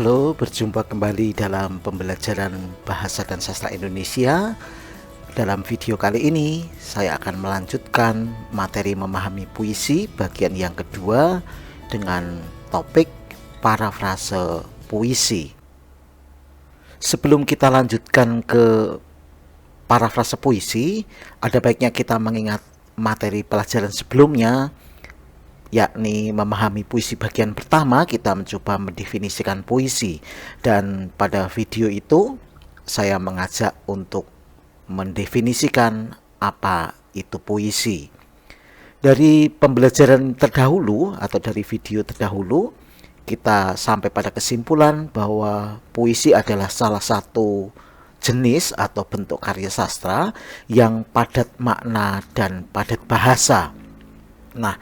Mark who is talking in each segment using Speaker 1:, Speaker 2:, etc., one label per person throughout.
Speaker 1: Halo, berjumpa kembali dalam pembelajaran Bahasa dan Sastra Indonesia. Dalam video kali ini, saya akan melanjutkan materi memahami puisi bagian yang kedua dengan topik parafrase puisi. Sebelum kita lanjutkan ke parafrase puisi, ada baiknya kita mengingat materi pelajaran sebelumnya, yakni memahami puisi bagian pertama. Kita mencoba mendefinisikan puisi, dan pada video itu saya mengajak untuk mendefinisikan apa itu puisi. Dari pembelajaran terdahulu atau dari video terdahulu, kita sampai pada kesimpulan bahwa puisi adalah salah satu jenis atau bentuk karya sastra yang padat makna dan padat bahasa. Nah,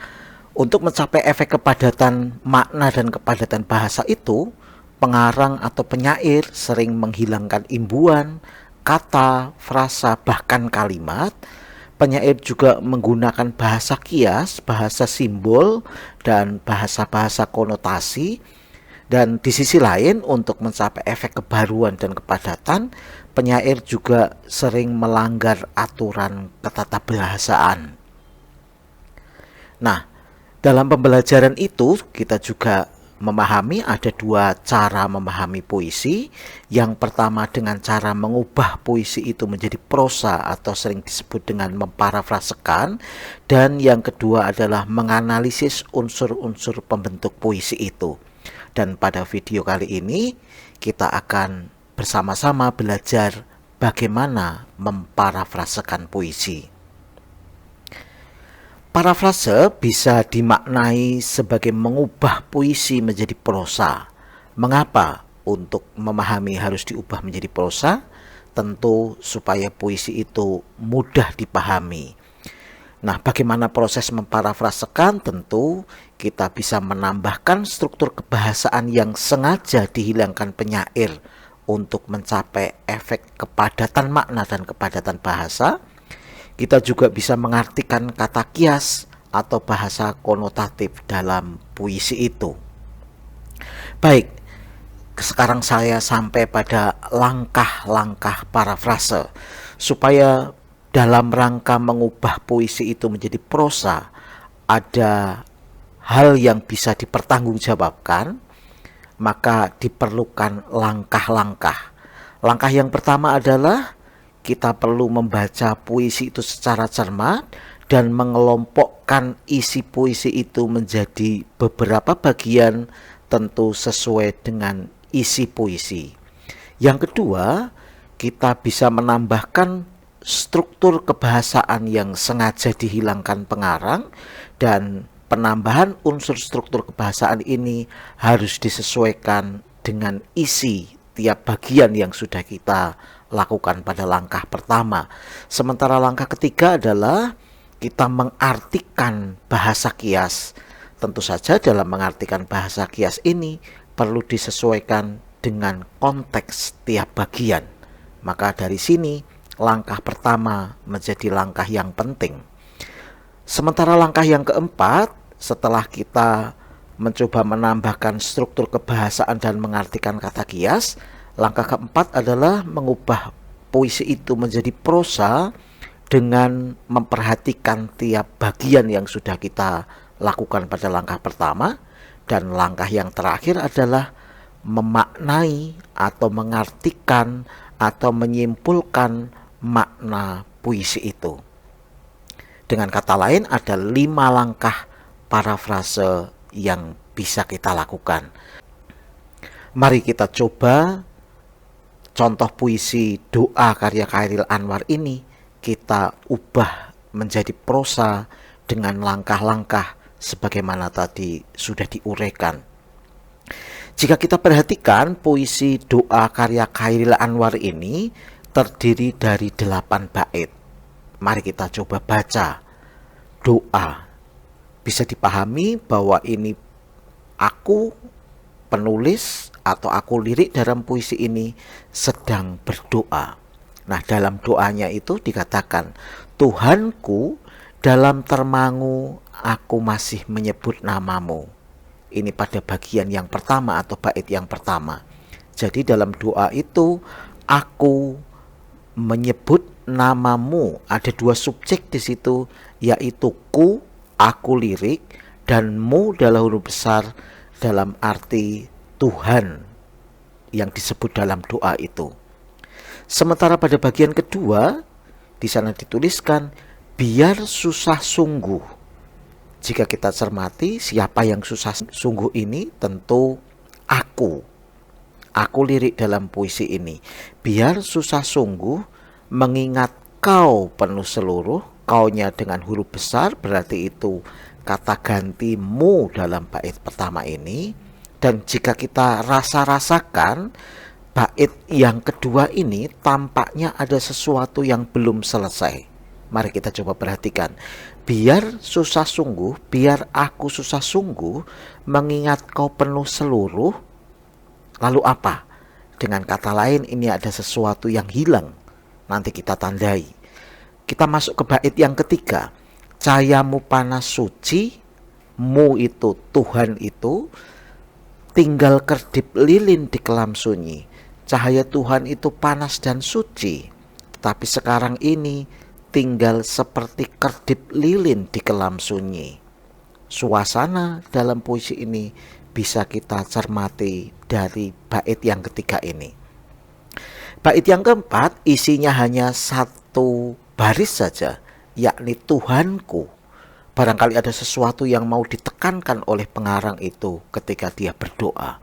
Speaker 1: untuk mencapai efek kepadatan makna dan kepadatan bahasa itu, pengarang atau penyair sering menghilangkan imbuhan, kata, frasa, bahkan kalimat. Penyair juga menggunakan bahasa kias, bahasa simbol, dan bahasa-bahasa konotasi. Dan di sisi lain, untuk mencapai efek kebaruan dan kepadatan, penyair juga sering melanggar aturan ketatabahasaan. Nah, dalam pembelajaran itu kita juga memahami ada dua cara memahami puisi. Yang pertama dengan cara mengubah puisi itu menjadi prosa atau sering disebut dengan memparafrasekan. Dan yang kedua adalah menganalisis unsur-unsur pembentuk puisi itu. Dan pada video kali ini kita akan bersama-sama belajar bagaimana memparafrasekan puisi. Parafrase bisa dimaknai sebagai mengubah puisi menjadi prosa. Mengapa untuk memahami harus diubah menjadi prosa? Tentu supaya puisi itu mudah dipahami. Nah, bagaimana proses memparafrasekan? Tentu kita bisa menambahkan struktur kebahasaan yang sengaja dihilangkan penyair untuk mencapai efek kepadatan makna dan kepadatan bahasa. Kita juga bisa mengartikan kata kias atau bahasa konotatif dalam puisi itu. Baik, sekarang saya sampai pada langkah-langkah parafrase. Supaya dalam rangka mengubah puisi itu menjadi prosa, ada hal yang bisa dipertanggungjawabkan, maka diperlukan langkah-langkah. Langkah yang pertama adalah kita perlu membaca puisi itu secara cermat dan mengelompokkan isi puisi itu menjadi beberapa bagian, tentu sesuai dengan isi puisi. Yang kedua, kita bisa menambahkan struktur kebahasaan yang sengaja dihilangkan pengarang, dan penambahan unsur struktur kebahasaan ini harus disesuaikan dengan isi tiap bagian yang sudah kita lakukan pada langkah pertama. Sementara langkah ketiga adalah kita mengartikan bahasa kias. Tentu saja dalam mengartikan bahasa kias ini perlu disesuaikan dengan konteks tiap bagian. Maka dari sini langkah pertama menjadi langkah yang penting. Sementara langkah yang keempat, setelah kita mencoba menambahkan struktur kebahasaan dan mengartikan kata kias, langkah keempat adalah mengubah puisi itu menjadi prosa dengan memperhatikan tiap bagian yang sudah kita lakukan pada langkah pertama. Dan langkah yang terakhir adalah memaknai atau mengartikan atau menyimpulkan makna puisi itu. Dengan kata lain, ada 5 langkah parafrase yang bisa kita lakukan. Mari kita coba contoh puisi Doa karya Chairil Anwar ini kita ubah menjadi prosa dengan langkah-langkah sebagaimana tadi sudah diuraikan. Jika kita perhatikan, puisi Doa karya Chairil Anwar ini terdiri dari 8 bait. Mari kita coba baca. Doa. Bisa dipahami bahwa ini aku penulis atau aku lirik dalam puisi ini sedang berdoa. Nah, dalam doanya itu dikatakan, Tuhanku, dalam termangu aku masih menyebut namamu. Ini pada bagian yang pertama atau bait yang pertama. Jadi dalam doa itu aku menyebut namamu. Ada dua subjek di situ, yaitu ku, aku lirik, dan mu adalah huruf besar dalam arti Tuhan yang disebut dalam doa itu. Sementara pada bagian kedua di sana dituliskan biar susah sungguh. Jika kita cermati siapa yang susah sungguh ini, tentu aku. Aku lirik dalam puisi ini. Biar susah sungguh mengingat kau penuh seluruh. Kaunya dengan huruf besar, berarti itu kata gantimu dalam bait pertama ini. Dan jika kita rasa-rasakan, bait yang kedua ini tampaknya ada sesuatu yang belum selesai. Mari kita coba perhatikan. Biar susah sungguh, biar aku susah sungguh mengingat kau penuh seluruh. Lalu apa? Dengan kata lain, ini ada sesuatu yang hilang. Nanti kita tandai. Kita masuk ke bait yang ketiga. Cahayamu panas suci, mu itu Tuhan itu, tinggal kedip lilin di kelam sunyi. Cahaya Tuhan itu panas dan suci, tapi sekarang ini tinggal seperti kedip lilin di kelam sunyi. Suasana dalam puisi ini bisa kita cermati dari bait yang ketiga ini. Bait yang keempat isinya hanya satu baris saja, yakni Tuhanku. Barangkali ada sesuatu yang mau ditekankan oleh pengarang itu ketika dia berdoa.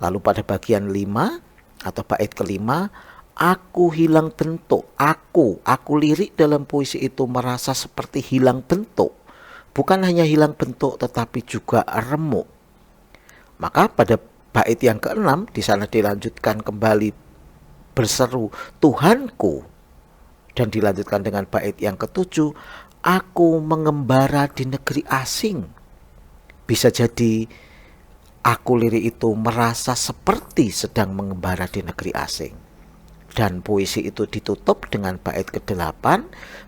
Speaker 1: Lalu pada bagian 5 atau bait kelima, aku hilang bentuk, aku lirik dalam puisi itu merasa seperti hilang bentuk. Bukan hanya hilang bentuk tetapi juga remuk. Maka pada bait yang keenam di sana dilanjutkan kembali berseru Tuhanku. Dan dilanjutkan dengan bait yang ketujuh, aku mengembara di negeri asing. Bisa jadi aku lirik itu merasa seperti sedang mengembara di negeri asing. Dan puisi itu ditutup dengan bait ke-8,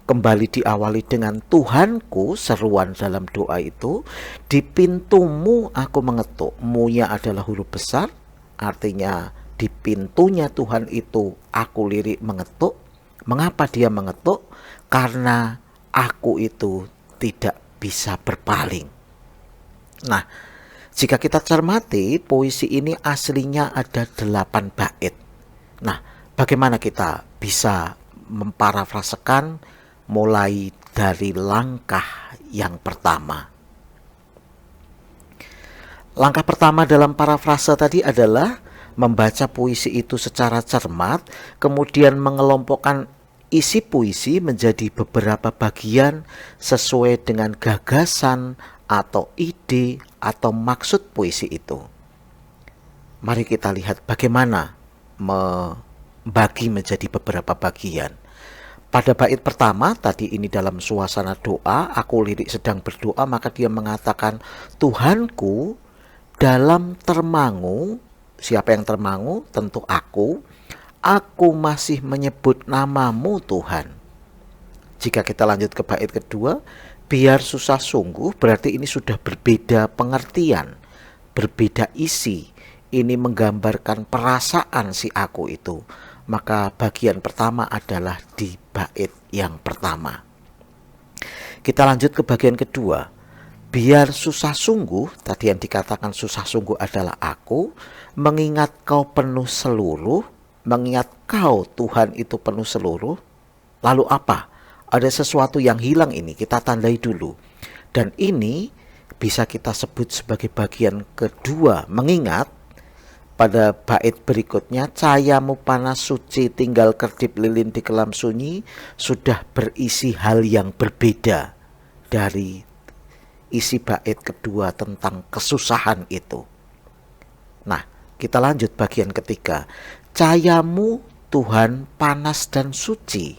Speaker 1: kembali diawali dengan Tuhanku, seruan dalam doa itu, di pintumu aku mengetuk. Mu-nya adalah huruf besar, artinya di pintunya Tuhan itu aku lirik mengetuk. Mengapa dia mengetuk? Karena aku itu tidak bisa berpaling. Nah, jika kita cermati, puisi ini aslinya ada 8 bait. Nah, bagaimana kita bisa memparafrasekan mulai dari langkah yang pertama? Langkah pertama dalam parafrase tadi adalah membaca puisi itu secara cermat, kemudian mengelompokkan isi puisi menjadi beberapa bagian sesuai dengan gagasan atau ide atau maksud puisi itu. Mari kita lihat bagaimana bagi menjadi beberapa bagian. Pada bait pertama tadi ini dalam suasana doa, aku lirik sedang berdoa, maka dia mengatakan Tuhanku dalam termangu. Siapa yang termangu? Tentu aku masih menyebut namamu Tuhan. Jika kita lanjut ke bait kedua, biar susah sungguh, berarti ini sudah berbeda pengertian, berbeda isi. Ini menggambarkan perasaan si aku itu. Maka bagian pertama adalah di bait yang pertama. Kita lanjut ke bagian kedua. Biar susah sungguh, tadi yang dikatakan susah sungguh adalah aku, mengingat kau penuh seluruh, mengingat kau Tuhan itu penuh seluruh. Lalu apa? Ada sesuatu yang hilang ini, kita tandai dulu. Dan ini bisa kita sebut sebagai bagian kedua, mengingat pada bait berikutnya, cahayamu panas suci tinggal kedip lilin di kelam sunyi, sudah berisi hal yang berbeda dari isi bait kedua tentang kesusahan itu. Nah, kita lanjut bagian ketiga. Cahayamu Tuhan panas dan suci,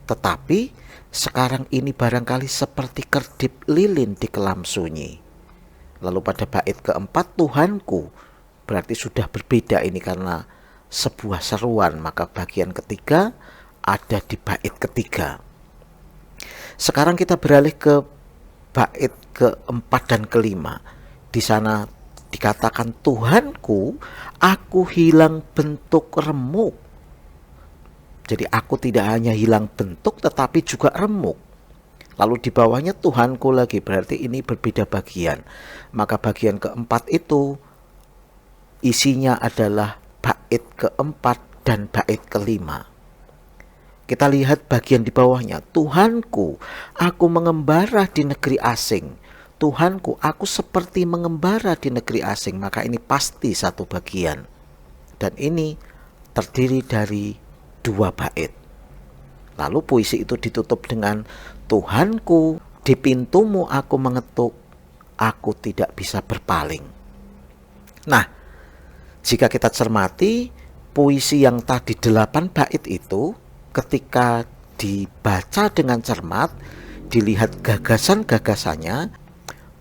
Speaker 1: tetapi sekarang ini barangkali seperti kedip lilin di kelam sunyi. Lalu pada bait keempat, Tuhanku, berarti sudah berbeda ini karena sebuah seruan, maka bagian ketiga ada di bait ketiga. Sekarang kita beralih ke bait keempat dan kelima. Di sana dikatakan, Tuhanku, aku hilang bentuk remuk. Jadi aku tidak hanya hilang bentuk tetapi juga remuk. Lalu di bawahnya Tuhanku lagi, berarti ini berbeda bagian. Maka bagian keempat itu isinya adalah bait keempat dan bait kelima. Kita lihat bagian di bawahnya, Tuhanku, aku mengembara di negeri asing. Tuhanku, aku seperti mengembara di negeri asing. Maka ini pasti satu bagian. Dan ini terdiri dari 2 bait. Lalu puisi itu ditutup dengan, Tuhanku, di pintumu aku mengetuk, aku tidak bisa berpaling. Nah, jika kita cermati puisi yang tadi 8 bait itu, ketika dibaca dengan cermat, dilihat gagasan-gagasannya,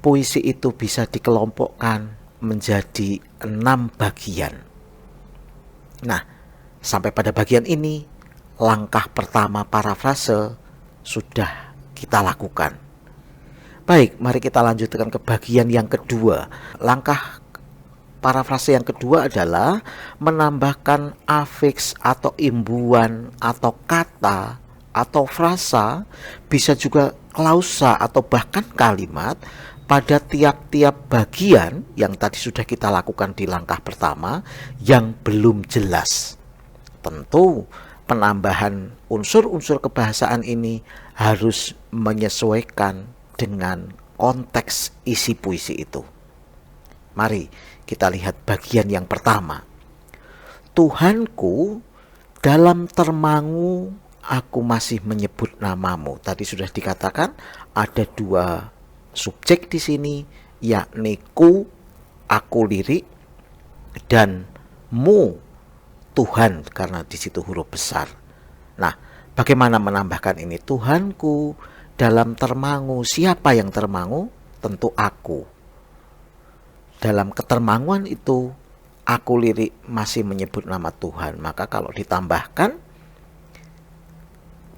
Speaker 1: puisi itu bisa dikelompokkan menjadi 6 bagian. Nah, sampai pada bagian ini, langkah pertama parafrase sudah kita lakukan. Baik, mari kita lanjutkan ke bagian yang kedua. Langkah parafrase yang kedua adalah menambahkan afiks atau imbuhan atau kata atau frasa, bisa juga klausa atau bahkan kalimat pada tiap-tiap bagian yang tadi sudah kita lakukan di langkah pertama yang belum jelas. Tentu penambahan unsur-unsur kebahasaan ini harus menyesuaikan dengan konteks isi puisi itu. Mari kita lihat bagian yang pertama. Tuhanku, dalam termangu aku masih menyebut namamu. Tadi sudah dikatakan ada 2 subjek di sini, yakni ku, aku lirik, dan mu, Tuhan, karena di situ huruf besar. Nah, bagaimana menambahkan ini? Tuhanku, dalam termangu. Siapa yang termangu? Tentu aku. Dalam ketermanguan itu, aku lirik masih menyebut nama Tuhan. Maka kalau ditambahkan,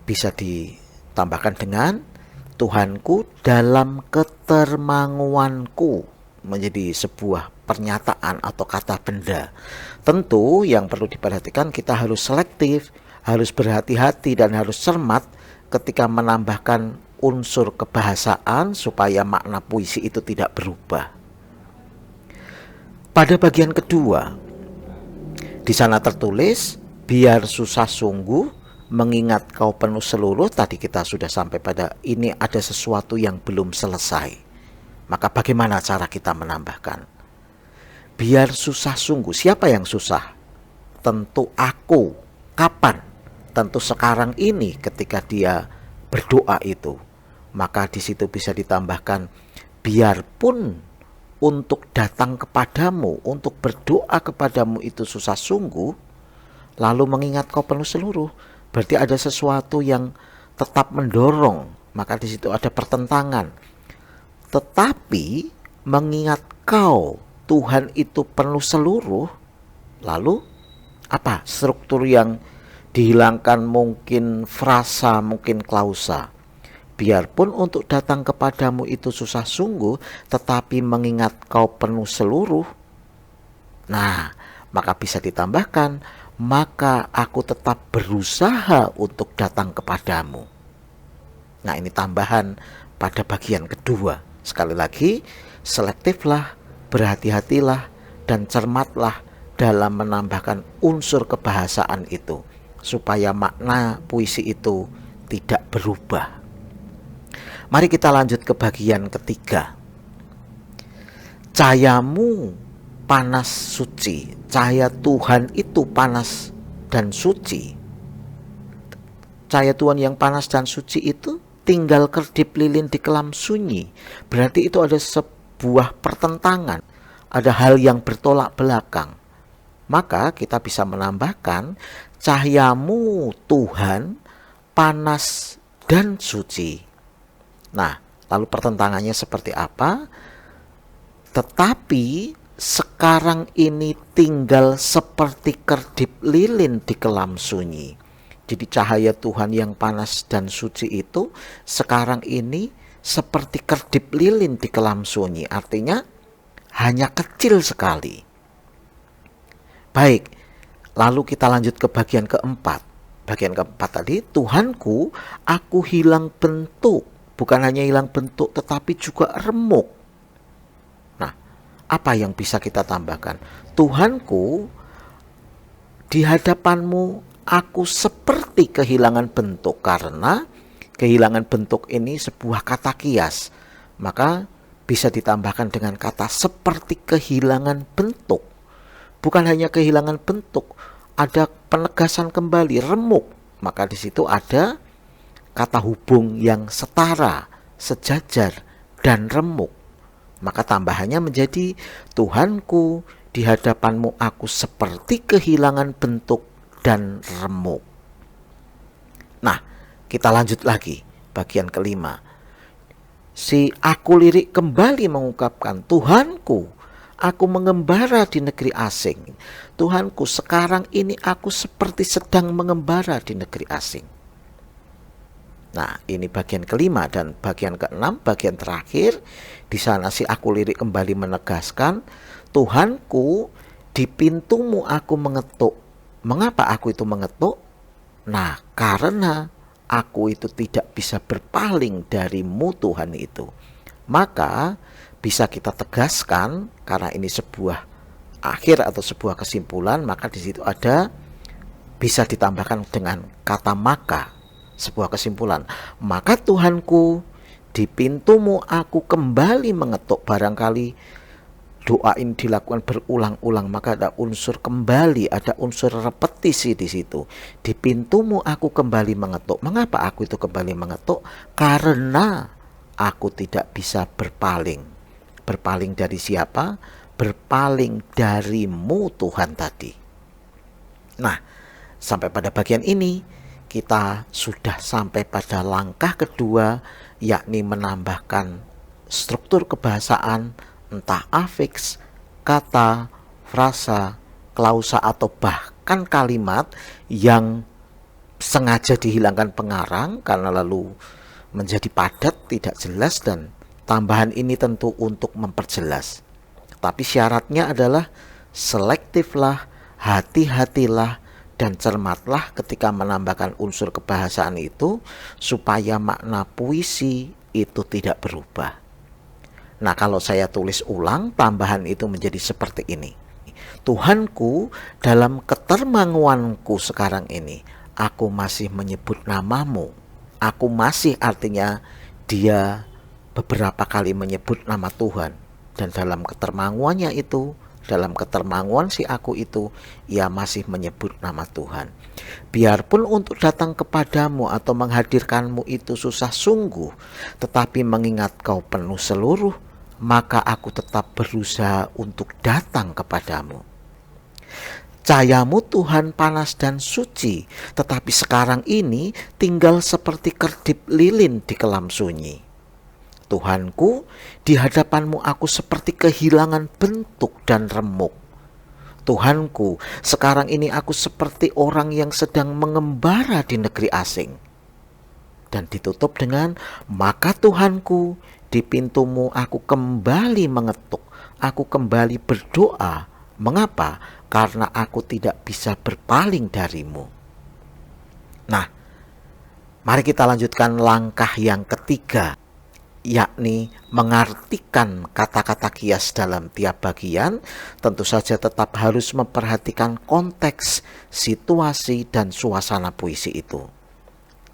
Speaker 1: bisa ditambahkan dengan Tuhanku dalam ketermanguanku, menjadi sebuah pernyataan atau kata benda. Tentu yang perlu diperhatikan, kita harus selektif, harus berhati-hati dan harus cermat ketika menambahkan unsur kebahasaan supaya makna puisi itu tidak berubah. Pada bagian kedua, di sana tertulis, biar susah sungguh mengingat kau penuh seluruh. Tadi kita sudah sampai pada ini, ada sesuatu yang belum selesai. Maka bagaimana cara kita menambahkan? Biar susah sungguh. Siapa yang susah? Tentu aku. Kapan? Tentu sekarang ini ketika dia berdoa itu. Maka di situ bisa ditambahkan, biarpun untuk datang kepadamu, untuk berdoa kepadamu itu susah sungguh, lalu mengingat kau penuh seluruh. Berarti ada sesuatu yang tetap mendorong, maka di situ ada pertentangan. Tetapi mengingat kau, Tuhan itu penuh seluruh, lalu apa? Struktur yang dihilangkan, mungkin frasa, mungkin klausa. Biarpun untuk datang kepadamu itu susah sungguh, tetapi mengingat kau penuh seluruh. Nah, maka bisa ditambahkan, maka aku tetap berusaha untuk datang kepadamu. Nah, ini tambahan pada bagian kedua. Sekali lagi, selektiflah, berhati-hatilah, dan cermatlah dalam menambahkan unsur kebahasaan itu, supaya makna puisi itu tidak berubah. Mari kita lanjut ke bagian ketiga. Cahayamu panas suci. Cahaya Tuhan itu panas dan suci. Cahaya Tuhan yang panas dan suci itu tinggal kedip lilin di kelam sunyi. Berarti itu ada sebuah pertentangan, ada hal yang bertolak belakang. Maka kita bisa menambahkan, cahayamu Tuhan panas dan suci. Nah, lalu pertentangannya seperti apa? Tetapi sekarang ini tinggal seperti kedip lilin di kelam sunyi. Jadi cahaya Tuhan yang panas dan suci itu sekarang ini seperti kedip lilin di kelam sunyi. Artinya hanya kecil sekali. Baik, lalu kita lanjut ke bagian keempat. Bagian keempat tadi, Tuhanku, aku hilang bentuk. Bukan hanya hilang bentuk, tetapi juga remuk. Nah, apa yang bisa kita tambahkan? Tuhanku, di hadapanmu aku seperti kehilangan bentuk. Karena kehilangan bentuk ini sebuah kata kias. Maka bisa ditambahkan dengan kata seperti kehilangan bentuk. Bukan hanya kehilangan bentuk, ada penegasan kembali, remuk. Maka di situ ada kata hubung yang setara, sejajar, dan remuk. Maka tambahannya menjadi, Tuhanku, di hadapanmu aku seperti kehilangan bentuk dan remuk. Nah, kita lanjut lagi bagian kelima. Si aku lirik kembali mengungkapkan, Tuhanku, aku mengembara di negeri asing. Tuhanku, sekarang ini aku seperti sedang mengembara di negeri asing. Nah, ini bagian kelima, dan bagian keenam, bagian terakhir. Di sana si aku lirik kembali menegaskan, Tuhanku, di pintumu aku mengetuk. Mengapa aku itu mengetuk? Nah, karena aku itu tidak bisa berpaling darimu Tuhan itu. Maka bisa kita tegaskan, karena ini sebuah akhir atau sebuah kesimpulan, maka di situ ada bisa ditambahkan dengan kata maka, sebuah kesimpulan. Maka Tuhanku, di pintumu aku kembali mengetuk. Barangkali doa ini dilakukan berulang-ulang, maka ada unsur kembali, ada unsur repetisi di situ. Di pintumu aku kembali mengetuk. Mengapa aku itu kembali mengetuk? Karena aku tidak bisa berpaling. Berpaling dari siapa? Berpaling darimu Tuhan tadi. Nah, sampai pada bagian ini kita sudah sampai pada langkah kedua, yakni menambahkan struktur kebahasaan, entah afiks, kata, frasa, klausa, atau bahkan kalimat yang sengaja dihilangkan pengarang karena lalu menjadi padat, tidak jelas, dan tambahan ini tentu untuk memperjelas. Tapi syaratnya adalah selektiflah, hati-hatilah, dan cermatlah ketika menambahkan unsur kebahasaan itu supaya makna puisi itu tidak berubah. Nah, kalau saya tulis ulang, tambahan itu menjadi seperti ini. Tuhanku, dalam ketermanguanku sekarang ini, aku masih menyebut namamu. Aku masih artinya dia beberapa kali menyebut nama Tuhan. Dan dalam ketermanguannya itu, dalam ketermanguan si aku itu, ia masih menyebut nama Tuhan. Biarpun untuk datang kepadamu atau menghadirkanmu itu susah sungguh, tetapi mengingat kau penuh seluruh, maka aku tetap berusaha untuk datang kepadamu. Cahayamu Tuhan panas dan suci, tetapi sekarang ini tinggal seperti kedip lilin di kelam sunyi. Tuhanku, di hadapanmu aku seperti kehilangan bentuk dan remuk. Tuhanku, sekarang ini aku seperti orang yang sedang mengembara di negeri asing. Dan ditutup dengan, maka Tuhanku, di pintumu aku kembali mengetuk, aku kembali berdoa. Mengapa? Karena aku tidak bisa berpaling darimu. Nah, mari kita lanjutkan langkah yang ketiga, yakni mengartikan kata-kata kias dalam tiap bagian. Tentu saja tetap harus memperhatikan konteks, situasi, dan suasana puisi itu.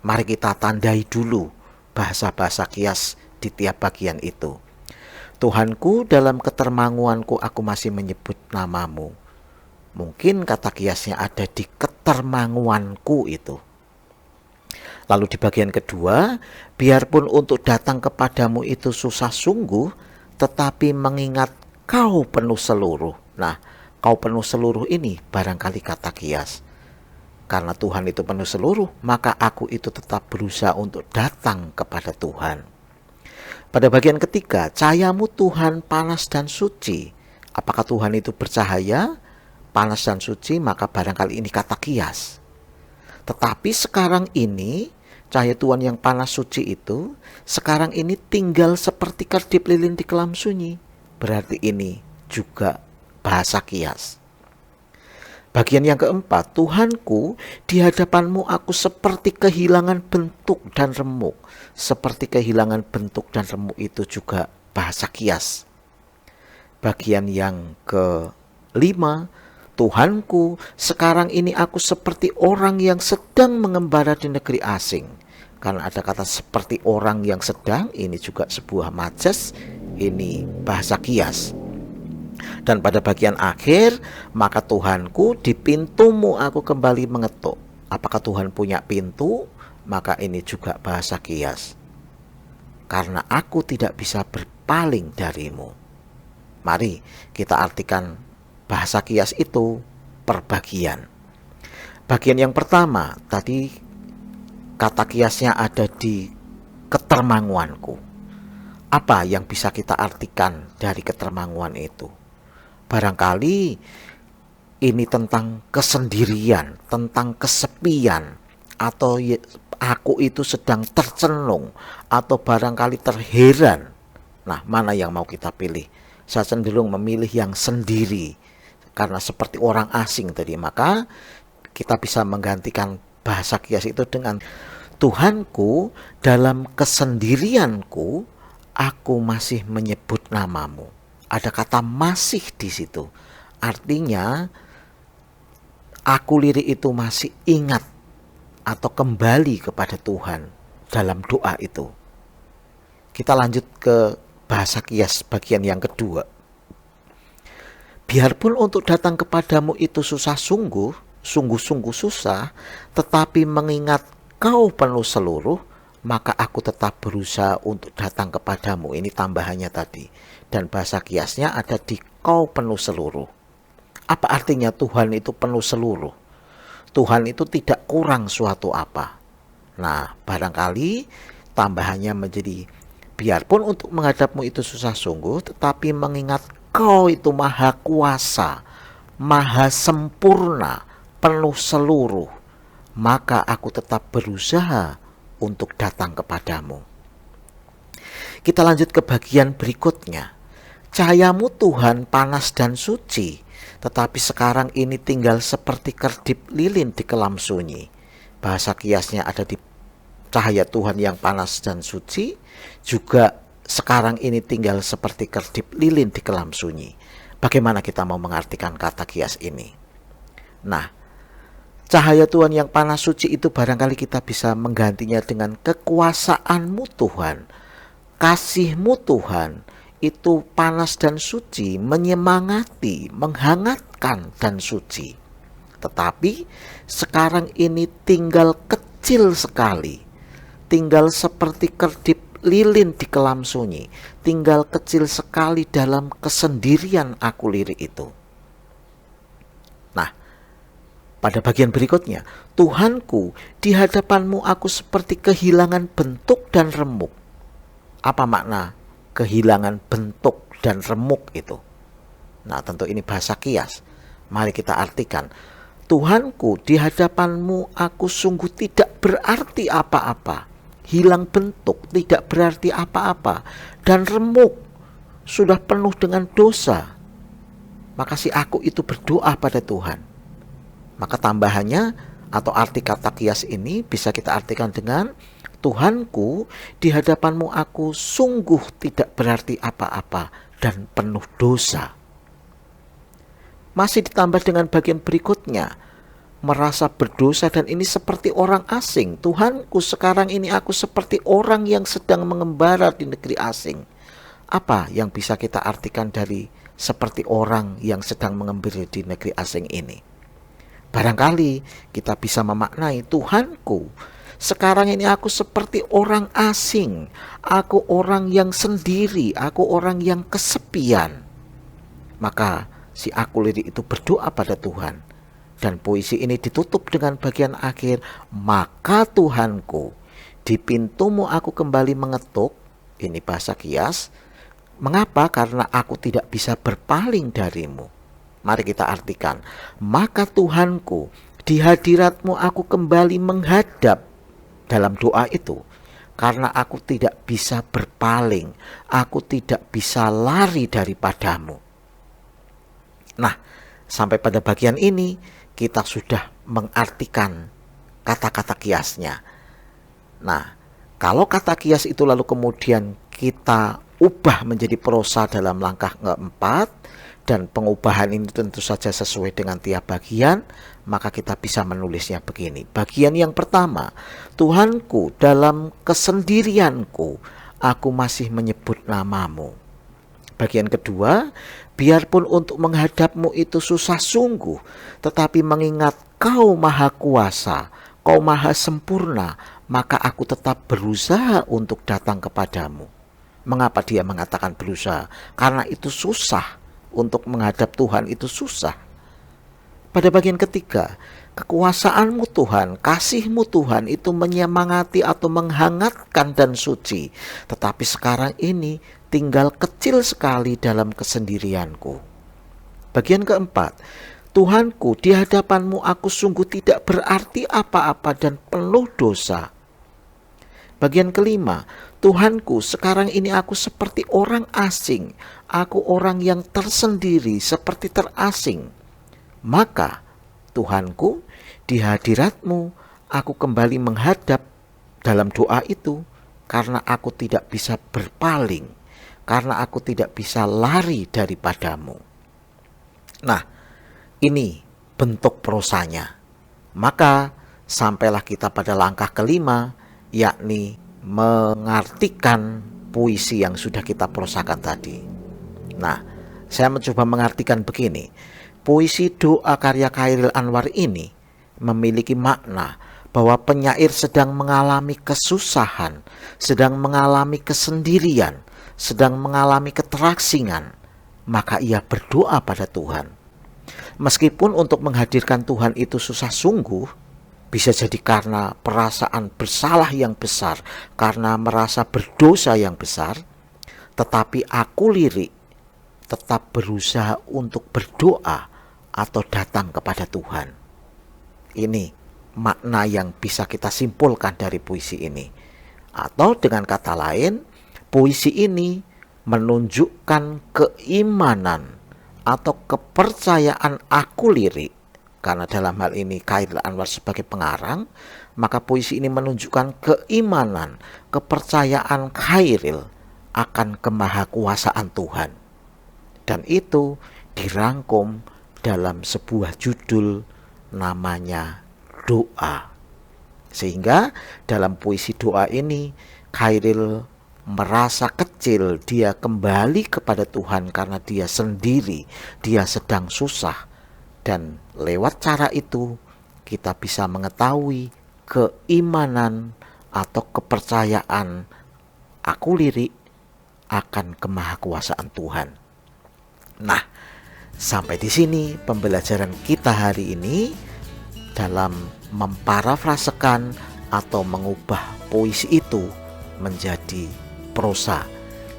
Speaker 1: Mari kita tandai dulu bahasa-bahasa kias di tiap bagian itu. Tuhanku, dalam ketermanguanku aku masih menyebut namamu. Mungkin kata kiasnya ada di ketermanguanku itu. Lalu di bagian kedua, biarpun untuk datang kepadamu itu susah sungguh, tetapi mengingat kau penuh seluruh. Nah, kau penuh seluruh ini barangkali kata kias. Karena Tuhan itu penuh seluruh, maka aku itu tetap berusaha untuk datang kepada Tuhan. Pada bagian ketiga, cahayamu Tuhan panas dan suci. Apakah Tuhan itu bercahaya, panas dan suci? Maka barangkali ini kata kias. Tetapi sekarang ini, cahaya Tuhan yang panas suci itu, sekarang ini tinggal seperti kedip lilin di kelam sunyi. Berarti ini juga bahasa kias. Bagian yang keempat, Tuhanku, di hadapanmu aku seperti kehilangan bentuk dan remuk. Seperti kehilangan bentuk dan remuk itu juga bahasa kias. Bagian yang kelima, Tuhanku, sekarang ini aku seperti orang yang sedang mengembara di negeri asing. Karena ada kata seperti orang yang sedang, ini juga sebuah majas, ini bahasa kias. Dan pada bagian akhir, maka Tuhanku, di pintumu aku kembali mengetuk. Apakah Tuhan punya pintu? Maka ini juga bahasa kias. Karena aku tidak bisa berpaling darimu. Mari kita artikan bahasa kias itu per bagian. Bagian yang pertama, tadi kata kiasnya ada di ketermanguanku. Apa yang bisa kita artikan dari ketermanguan itu? Barangkali ini tentang kesendirian, tentang kesepian, atau aku itu sedang tercenung, atau barangkali terheran. Nah, mana yang mau kita pilih? Saya cenderung memilih yang sendiri, karena seperti orang asing tadi. Maka kita bisa menggantikan bahasa kias itu dengan Tuhanku, dalam kesendirianku, aku masih menyebut namamu. Ada kata masih di situ. Artinya aku lirik itu masih ingat atau kembali kepada Tuhan dalam doa itu. Kita lanjut ke bahasa kias bagian yang kedua. Biarpun untuk datang kepadamu itu susah sungguh-sungguh susah, tetapi mengingat kau penuh seluruh, maka aku tetap berusaha untuk datang kepadamu. Ini tambahannya tadi. Dan bahasa kiasnya ada di kau penuh seluruh. Apa artinya Tuhan itu penuh seluruh? Tuhan itu tidak kurang suatu apa. Nah, barangkali tambahannya menjadi biarpun untuk menghadapmu itu susah sungguh, tetapi mengingat kau itu maha kuasa, maha sempurna, penuh seluruh, maka aku tetap berusaha untuk datang kepadamu. Kita lanjut ke bagian berikutnya. Cahayamu Tuhan panas dan suci, tetapi sekarang ini tinggal seperti kedip lilin di kelam sunyi. Bahasa kiasnya ada di cahaya Tuhan yang panas dan suci, juga sekarang ini tinggal seperti kedip lilin di kelam sunyi. Bagaimana kita mau mengartikan kata kias ini? Nah, cahaya Tuhan yang panas suci itu barangkali kita bisa menggantinya dengan kekuasaanmu Tuhan, kasihmu Tuhan, itu panas dan suci, menyemangati, menghangatkan dan suci. Tetapi sekarang ini tinggal kecil sekali, tinggal seperti kedip lilin di kelam sunyi, tinggal kecil sekali dalam kesendirian aku lirik itu. Nah, pada bagian berikutnya, Tuhanku, di hadapanmu aku seperti kehilangan bentuk dan remuk. Apa makna kehilangan bentuk dan remuk itu? Nah, tentu ini bahasa kias. Mari kita artikan. Tuhanku, di hadapanmu aku sungguh tidak berarti apa-apa. Hilang bentuk tidak berarti apa-apa. Dan remuk, sudah penuh dengan dosa. Maka si aku itu berdoa pada Tuhan. Maka tambahannya atau arti kata kias ini bisa kita artikan dengan Tuhanku, di hadapanmu aku sungguh tidak berarti apa-apa dan penuh dosa. Masih ditambah dengan bagian berikutnya, merasa berdosa dan ini seperti orang asing. Tuhanku, sekarang ini aku seperti orang yang sedang mengembara di negeri asing. Apa yang bisa kita artikan dari seperti orang yang sedang mengembara di negeri asing ini? Barangkali kita bisa memaknai Tuhanku, sekarang ini aku seperti orang asing, aku orang yang sendiri, aku orang yang kesepian. Maka si aku lirik itu berdoa pada Tuhan. Dan puisi ini ditutup dengan bagian akhir, maka Tuhanku, di pintumu aku kembali mengetuk. Ini bahasa kias. Mengapa? Karena aku tidak bisa berpaling darimu. Mari kita artikan, maka Tuhanku, di hadiratmu aku kembali menghadap. Dalam doa itu, karena aku tidak bisa berpaling, aku tidak bisa lari daripadamu. Nah, sampai pada bagian ini kita sudah mengartikan kata-kata kiasnya. Nah, kalau kata kias itu lalu kemudian kita ubah menjadi prosa dalam langkah keempat, dan pengubahan ini tentu saja sesuai dengan tiap bagian, maka kita bisa menulisnya begini. Bagian yang pertama, Tuhanku, dalam kesendirianku aku masih menyebut namamu. Bagian kedua, biarpun untuk menghadapmu itu susah sungguh, tetapi mengingat Kau maha kuasa, Kau maha sempurna, maka aku tetap berusaha untuk datang kepadamu. Mengapa dia mengatakan berusaha? Karena itu susah. Untuk menghadap Tuhan itu susah. Pada bagian ketiga, kekuasaanmu Tuhan, kasihmu Tuhan itu menyemangati atau menghangatkan dan suci. Tetapi sekarang ini tinggal kecil sekali dalam kesendirianku. Bagian keempat, Tuhanku, di hadapanmu aku sungguh tidak berarti apa-apa dan penuh dosa. Bagian kelima, Tuhanku, sekarang ini aku seperti orang asing. Aku orang yang tersendiri, seperti terasing. Maka, Tuhanku, di hadirat-Mu, aku kembali menghadap dalam doa itu, karena aku tidak bisa berpaling, karena aku tidak bisa lari daripadamu. Nah, ini bentuk prosanya. Maka, sampailah kita pada langkah kelima, yakni mengartikan puisi yang sudah kita prosakan tadi. Nah, saya mencoba mengartikan begini. Puisi doa karya Chairil Anwar ini memiliki makna bahwa penyair sedang mengalami kesusahan, sedang mengalami kesendirian, sedang mengalami keterasingan, maka ia berdoa pada Tuhan. Meskipun untuk menghadirkan Tuhan itu susah sungguh, bisa jadi karena perasaan bersalah yang besar, karena merasa berdosa yang besar, tetapi aku lirik tetap berusaha untuk berdoa atau datang kepada Tuhan. Ini makna yang bisa kita simpulkan dari puisi ini. Atau dengan kata lain, puisi ini menunjukkan keimanan atau kepercayaan aku lirik. Karena dalam hal ini Chairil Anwar sebagai pengarang, maka puisi ini menunjukkan keimanan, kepercayaan Chairil akan kemahakuasaan Tuhan. Dan itu dirangkum dalam sebuah judul namanya Doa. Sehingga dalam puisi doa ini Chairil merasa kecil, dia kembali kepada Tuhan karena dia sendiri, dia sedang susah. Dan lewat cara itu kita bisa mengetahui keimanan atau kepercayaan aku lirik akan kemahakuasaan Tuhan. Nah, sampai di sini pembelajaran kita hari ini dalam memparafrasekan atau mengubah puisi itu menjadi prosa.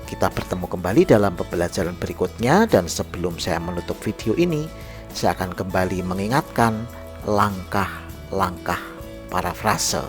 Speaker 1: Kita bertemu kembali dalam pembelajaran berikutnya, dan sebelum saya menutup video ini, saya akan kembali mengingatkan langkah-langkah parafrase.